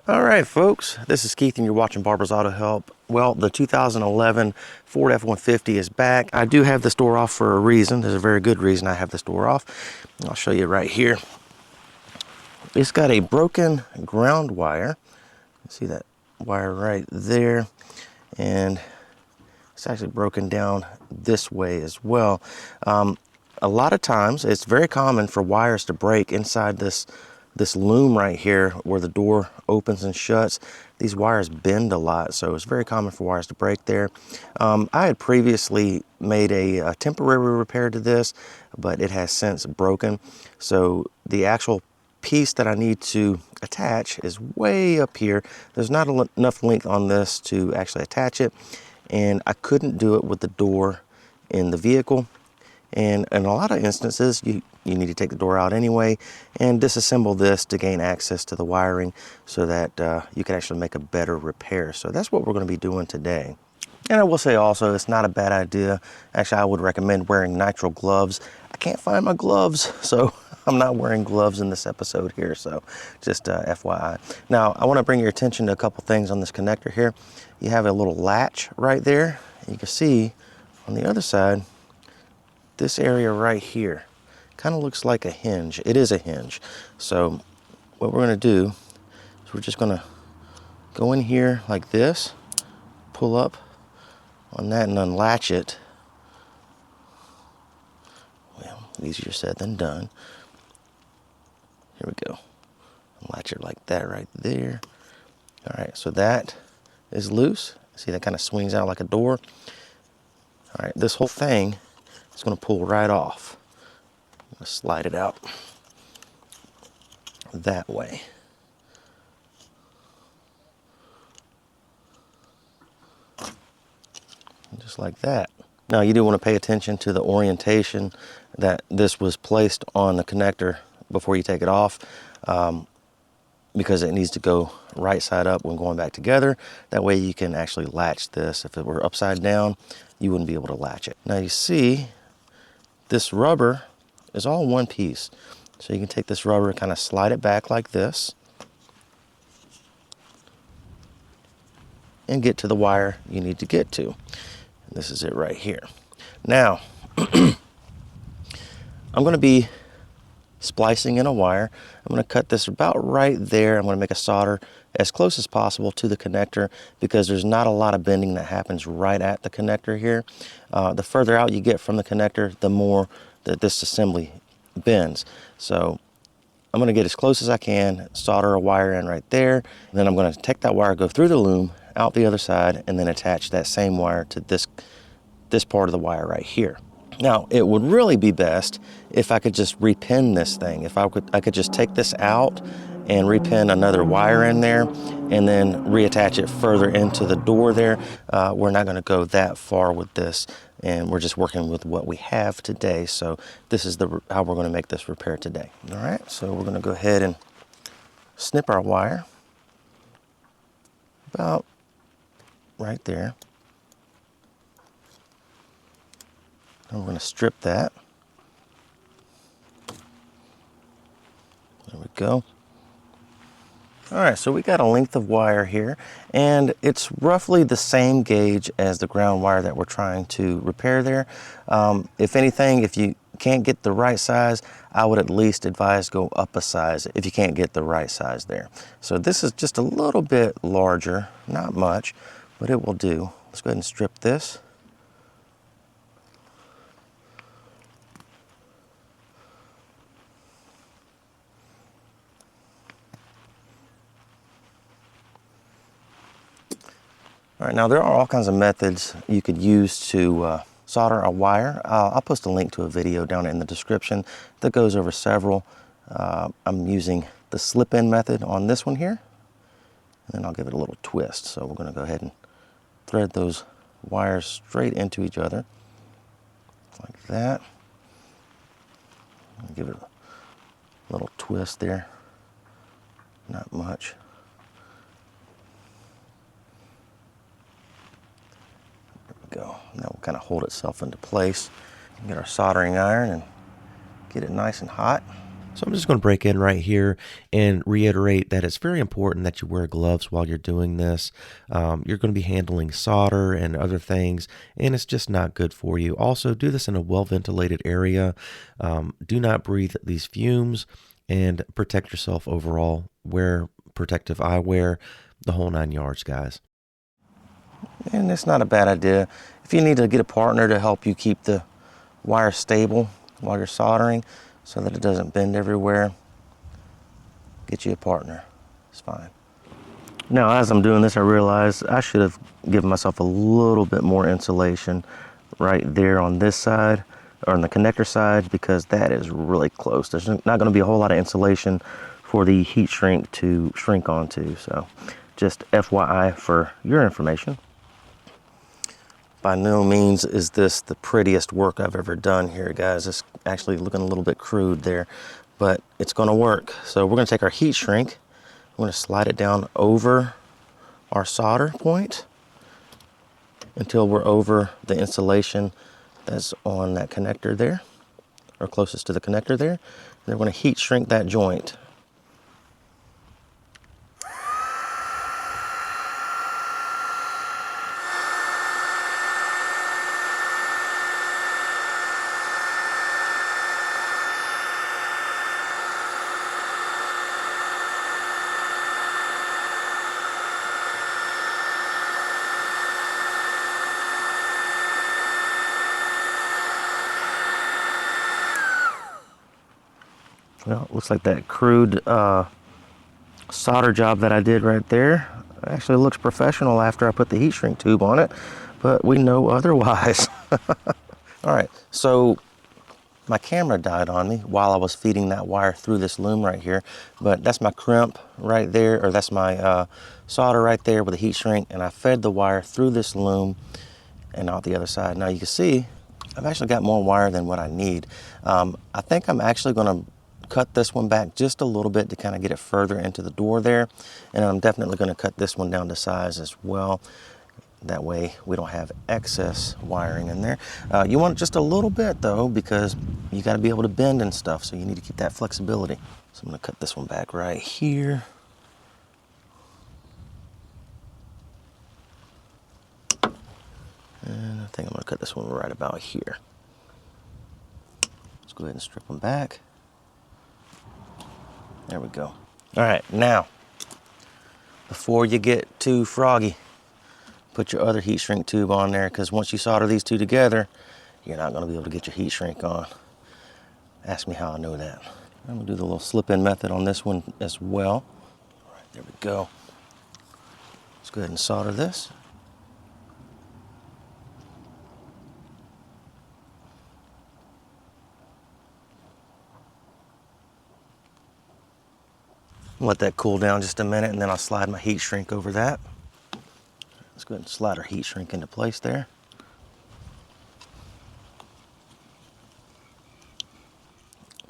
All right, folks, this is Keith and you're watching Barbara's Auto Help. Well, the 2011 Ford F-150 is back. I do have this door off for a reason. There's a very good reason I have this door off. I'll show you right here. It's got a broken ground wire. See that wire right there? And it's actually broken down this way as well. A lot of times, it's very common for wires to break inside this loom right here where the door opens and shuts. These wires bend a lot, so it's very common for wires to break there. I had previously made a temporary repair to this, but it has since broken. So the actual piece that I need to attach is way up here. There's not enough length on this to actually attach it, and I couldn't do it with the door in the vehicle. And in a lot of instances, you need to take the door out anyway and disassemble this to gain access to the wiring so that you can actually make a better repair. So that's what we're going to be doing today. And I will say also, it's not a bad idea. Actually, I would recommend wearing nitrile gloves. I can't find my gloves, so I'm not wearing gloves in this episode here, so just FYI. Now, I want to bring your attention to a couple things on this connector here. You have a little latch right there. You can see on the other side, this area right here kind of looks like a hinge. It is a hinge. So what we're going to do is we're just going to go in here like this, pull up on that and unlatch it. Well, easier said than done. Here we go. Unlatch it like that right there. All right, so that is loose. See, that kind of swings out like a door. All right, this whole thing is going to pull right off. I'm going to slide it out that way. Just like that. Now you do want to pay attention to the orientation that this was placed on the connector before you take it off, because it needs to go right side up when going back together. That way you can actually latch this. If it were upside down, you wouldn't be able to latch it. Now you see, this rubber is all one piece. So you can take this rubber and kind of slide it back like this and get to the wire you need to get to. And this is it right here. Now, I'm going to be splicing in a wire. I'm going to cut this about right there. I'm going to make a solder as close as possible to the connector because there's not a lot of bending that happens right at the connector here. The further out you get from the connector, the more that this assembly bends. So I'm going to get as close as I can, solder a wire in right there, and then I'm going to take that wire, go through the loom, out the other side, and then attach that same wire to this part of the wire right here. Now, it would really be best if I could just repin this thing. If I could just take this out and repin another wire in there and then reattach it further into the door there. We're not going to go that far with this, and we're just working with what we have today. So this is how we're going to make this repair today. All right, so we're going to go ahead and snip our wire about right there. And we're going to strip that. There we go. All right, so we got a length of wire here, and it's roughly the same gauge as the ground wire that we're trying to repair there. If anything, if you can't get the right size, I would at least advise go up a size if you can't get the right size there. So this is just a little bit larger, not much, but it will do. Let's go ahead and strip this. All right, now there are all kinds of methods you could use to solder a wire. I'll post a link to a video down in the description that goes over several. I'm using the slip-in method on this one here, and then I'll give it a little twist. So we're going to go ahead and thread those wires straight into each other like that. I'll give it a little twist there, not much. Go. That will kind of hold itself into place. Get our soldering iron and get it nice and hot. So I'm just going to break in right here and reiterate that it's very important that you wear gloves while you're doing this. You're going to be handling solder and other things, and it's just not good for you. Also, do this in a well-ventilated area. Do not breathe these fumes, and protect yourself overall. Wear protective eyewear, the whole 9 yards, guys. And it's not a bad idea. If you need to get a partner to help you keep the wire stable while you're soldering so that it doesn't bend everywhere, get you a partner. It's fine. Now, as I'm doing this, I realize I should have given myself a little bit more insulation right there on this side, or on the connector side, because that is really close. There's not going to be a whole lot of insulation for the heat shrink to shrink onto. So just FYI for your information. By no means is this the prettiest work I've ever done here, guys. It's actually looking a little bit crude there, but it's going to work. So we're going to take our heat shrink. We're going to slide it down over our solder point until we're over the insulation that's on that connector there, or closest to the connector there. And then we're going to heat shrink that joint. Well, it looks like that crude solder job that I did right there actually looks professional after I put the heat shrink tube on it, but we know otherwise. All right, so my camera died on me while I was feeding that wire through this loom right here, but that's my crimp right there, or that's my solder right there with the heat shrink, and I fed the wire through this loom and out the other side. Now you can see I've actually got more wire than what I need. I think I'm actually going to cut this one back just a little bit to kind of get it further into the door there, and I'm definitely going to cut this one down to size as well. That way we don't have excess wiring in there. You want just a little bit though, because you got to be able to bend and stuff, so you need to keep that flexibility. So I'm going to cut this one back right here. And I think I'm going to cut this one right about here. Let's go ahead and strip them back. There we go. All right, now, before you get too froggy, put your other heat shrink tube on there, because once you solder these two together, you're not going to be able to get your heat shrink on. Ask me how I know that. I'm going to do the little slip-in method on this one as well. All right, there we go. Let's go ahead and solder this. Let that cool down just a minute, and then I'll slide my heat shrink over that. Let's go ahead and slide our heat shrink into place there.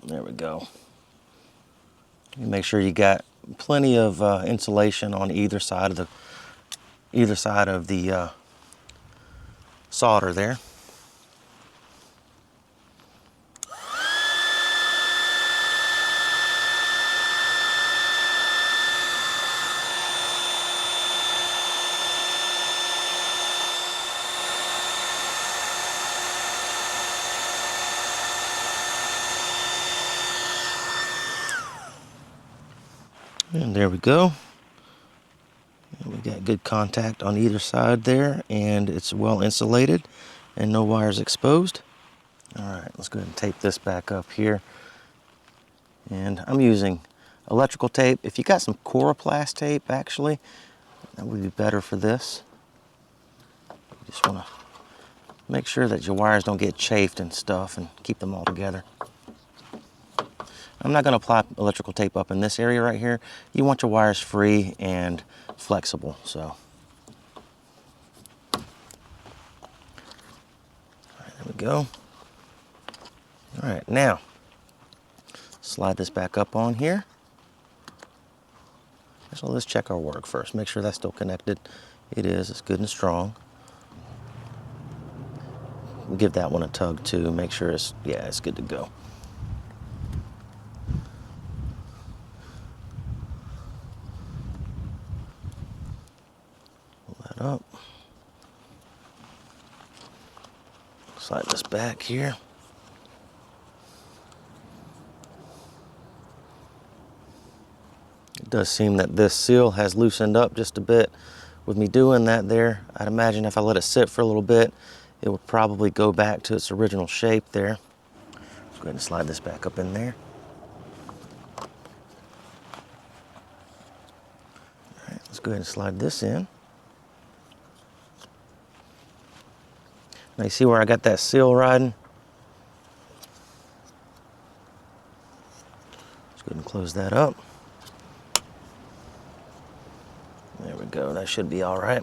There we go. You make sure you got plenty of insulation on either side of the solder there. And there we go. And we got good contact on either side there, and it's well insulated and no wires exposed. All right, let's go ahead and tape this back up here. And I'm using electrical tape. If you got some Coroplast tape, actually, that would be better for this. You just want to make sure that your wires don't get chafed and stuff, and keep them all together. I'm not going to apply electrical tape up in this area right here. You want your wires free and flexible, so. All right, there we go. All right, now, slide this back up on here. So let's check our work first. Make sure that's still connected. It is, it's good and strong. We'll give that one a tug too. Make sure it's, yeah, it's good to go. up. Slide this back here. It does seem that this seal has loosened up just a bit with me doing that there. I'd imagine if I let it sit for a little bit, it would probably go back to its original shape there. Let's go ahead and slide this back up in there. All right, let's go ahead and slide this in. Now you see where I got that seal riding? Let's go ahead and close that up. There we go, that should be all right.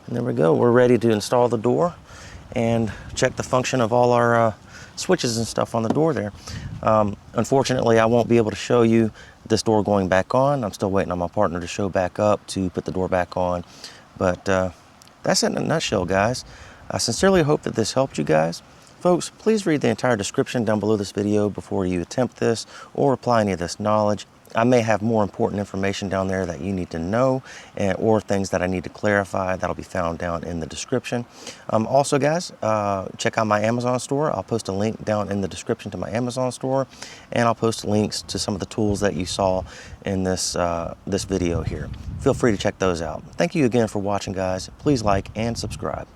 And there we go, we're ready to install the door and check the function of all our switches and stuff on the door there. Unfortunately, I won't be able to show you this door going back on. I'm still waiting on my partner to show back up to put the door back on. But that's it in a nutshell, guys. I sincerely hope that this helped you guys. Folks, please read the entire description down below this video before you attempt this or apply any of this knowledge. I may have more important information down there that you need to know, or things that I need to clarify. That'll be found down in the description. Also, guys, check out my Amazon store. I'll post a link down in the description to my Amazon store, and I'll post links to some of the tools that you saw in this video here. Feel free to check those out. Thank you again for watching, guys. Please like and subscribe.